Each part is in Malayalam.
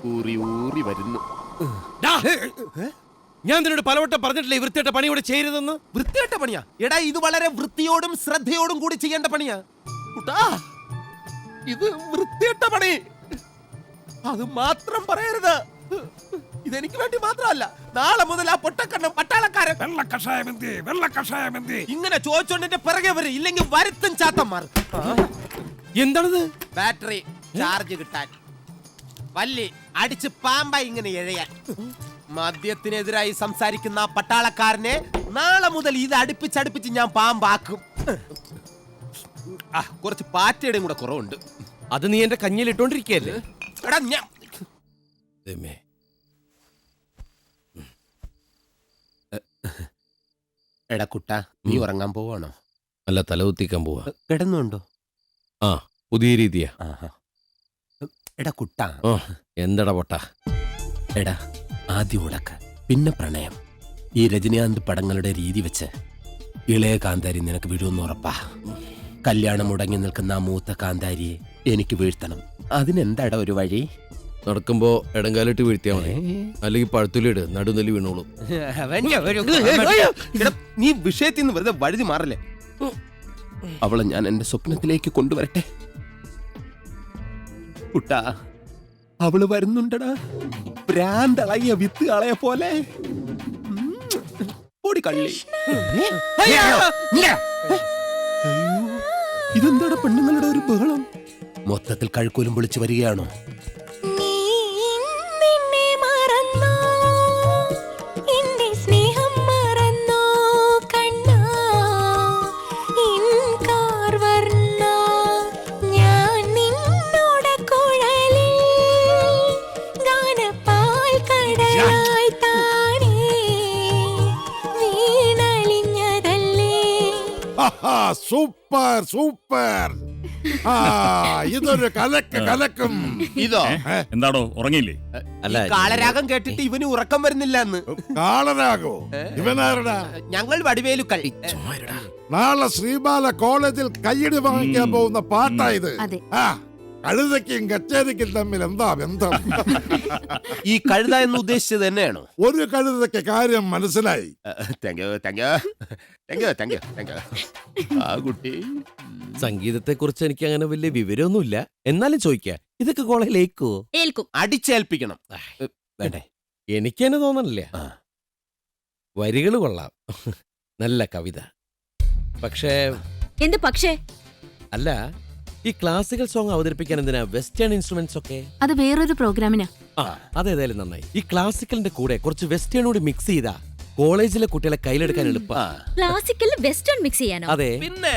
ഊറി ഊറി വരുന്നു. ഞാൻ നിന്നോട് പലവട്ടം പറഞ്ഞിട്ടില്ലേ വൃത്തിയായിട്ട പണിയോടെ ചെയ്യരുതെന്ന്. വൃത്തിയായിട്ട പണിയാ? എടാ, ഇത് വളരെ വൃത്തിയോടും ശ്രദ്ധയോടും കൂടി ചെയ്യേണ്ട പണിയാ. ഇത് വൃത്തിയായിട്ട പണി. അത് മാത്രം പറയരുത്. ഇതെനിക്ക് വേണ്ടി മാത്രമല്ല, നാളെ മുതൽ ആ പൊട്ടക്കണ്ണം പട്ടാളക്കാരൻ ഇങ്ങനെ ചോദിച്ചോണ്ടിന്റെ പിറകെ വരും. ഇല്ലെങ്കിൽ വരുത്തും ചാത്തന്മാർ. എന്താണത്? ബാറ്ററി ചാർജ് കിട്ടാൻ, വല്ലി അടിച്ച് പാമ്പായി ഇങ്ങനെ എഴയാൻ. മദ്യത്തിനെതിരായി സംസാരിക്കുന്ന ആ പട്ടാളക്കാരനെ നാളെ മുതൽ ഇത് അടുപ്പിച്ചടുപ്പിച്ച് ഞാൻ പാമ്പാക്കും. കുറച്ച് പാറ്റയുടെയും കൂടെ കുറവുണ്ട്. അത് നീ എന്റെ കഞ്ഞിൽ ഇട്ടോണ്ടിരിക്കല്ലേ? എടാ ഞാൻ എടാ കുട്ട, നീ ഉറങ്ങാൻ പോവാണോ? അല്ല, തലകുത്തിക്കാൻ പോവാ. കിടന്നുണ്ടോ? ആ, പുതിയ രീതിയാ. എടാ കുട്ട. എന്തടാ പൊട്ട? എടാ, ആദ്യം ഉടക്ക്, പിന്നെ പ്രണയം. ഈ രജനീകാന്ത് പടങ്ങളുടെ രീതി വെച്ച് ഇളയ കാന്താരി നിനക്ക് വീഴുമെന്ന് ഉറപ്പാ. കല്യാണം മുടങ്ങി നിൽക്കുന്ന ആ മൂത്ത കാന്താരിയെ എനിക്ക് വീഴ്ത്തണം. അതിനെന്താടാ ഒരു വഴി? നടക്കുമ്പോ ഇടങ്കാലിട്ട് വീഴ്ത്തിയാ മതി, അല്ലെങ്കിൽ പഴുത്തുലിട് നടുനെല്ലി വീണോളൂ. നീ വിഷയത്തിൽ നിന്ന് വെറുതെ വഴുതി മാറല്ലേ. അവളെ ഞാൻ എന്റെ സ്വപ്നത്തിലേക്ക് കൊണ്ടുവരട്ടെ. കുട്ടാ, അവള് വരുന്നുണ്ടടാ, ഭ്രാന്തളയ വിത്ത് കളയ പോലെ. ഓടി കള്ളി. ഇതെന്താടാ പെണ്ണുങ്ങളുടെ ഒരു ബഹളം? മൊത്തത്തിൽ കഴുക്കോലും പൊളിച്ചു വരികയാണോ? Super super. ഇതൊരു കലക്കും. ഇതോ? എന്താടോ, ഉറങ്ങിയില്ലേ? അല്ല, കാളരാഗം കേട്ടിട്ട് ഇവന് ഉറക്കം വരുന്നില്ല. എന്ന് കാളരാഗോ? ഇവനാരടാ? ഞങ്ങൾ വടിവേലുക്കൾ. നാളെ ശ്രീബാല കോളേജിൽ കയ്യടി വാങ്ങിക്കാൻ പോകുന്ന പാട്ടായത്. കഴുതയ്ക്കും കച്ചേരിക്കും തമ്മിൽ എന്താ ബന്ധം? ഈ കഴുത എന്ന് ഉദ്ദേശിച്ചത് തന്നെയാണോ? ഒരു കഴുതയ്ക്ക് കാര്യം മനസ്സിലായി. ആ കുട്ടി, സംഗീതത്തെ കുറിച്ച് എനിക്ക് അങ്ങനെ വലിയ വിവരമൊന്നുമില്ല. എന്നാലും ചോദിക്കാ, ഇതൊക്കെ കോളേജിലേക്കോ? അടിച്ചേൽപ്പിക്കണം. വേണ്ടേ? എനിക്കതിന് തോന്നണില്ല. വരികള് കൊള്ളാം, നല്ല കവിത. പക്ഷേ എന്ത് പക്ഷേ? അല്ല, ഈ ക്ലാസിക്കൽ സോങ് അവതരിപ്പിക്കാൻ എന്തിനാ വെസ്റ്റേൺ ഇൻസ്ട്രുമെന്റ്സ് ഒക്കെ? അത് വേറൊരു പ്രോഗ്രാമിനാ. അതേതായാലും നന്നായി. ഈ ക്ലാസിക്കലിന്റെ കൂടെ കുറച്ച് വെസ്റ്റേൺ കൂടി മിക്സ് ചെയ്താ കോളേജിലെ കുട്ടികളെ കയ്യിലെടുക്കാൻ എളുപ്പാ. ക്ലാസിക്കൽ വെസ്റ്റേൺ മിക്സ് ചെയ്യാനോ? അതെ, പിന്നെ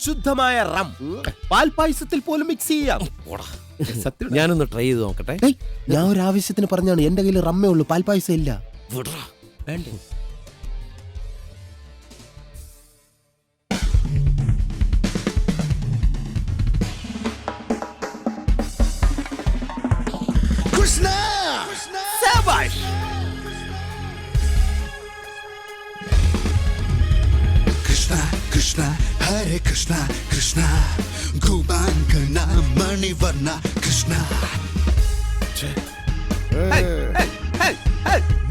ശുദ്ധമായ റം പാൽപായസത്തിൽ പോലും മിക്സ് ചെയ്യാം. ഞാനൊന്ന് ട്രൈ ചെയ്ത് നോക്കട്ടെ. ഞാൻ ഒരു ആവശ്യത്തിന് പറഞ്ഞാണ്. എന്റെ കയ്യിൽ റമ്മേ ഉള്ളൂ, പാൽപായസം ഇല്ല. വേണ്ടേ? Krishna, Hare Krishna, Krishna, Gopankana, Manivarna, Krishna.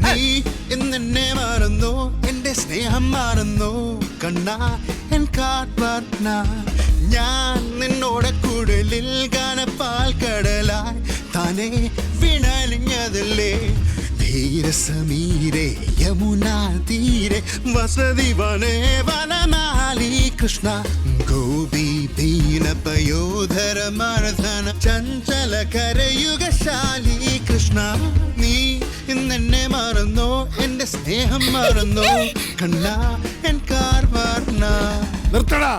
നീ എന്നെ മറന്നോ, എന്റെ സ്നേഹം മറന്നോ കണ്ണാ, എൻ കാർവർണ്ണ. ഞാൻ നിന്നോടെ കുടലിൽ ഗാനപ്പാൽ കടലായി താനേ വിണലിഞ്ഞതല്ലേ. ധീരസമീരെ യമുനാ തീരെ വസതി വനേ വനമാലി കൃഷ്ണ. ഗോപി ദീന പയോധര മർദ്ദന ചഞ്ചല കരയുഗശാലി കൃഷ്ണ. നീ ഇന്നെന്നെ മറന്നോ, എന്റെ സ്നേഹം മറന്നോ കണ്ണാ, എൻ കാർവർണ്ണ. നിർത്തടാ.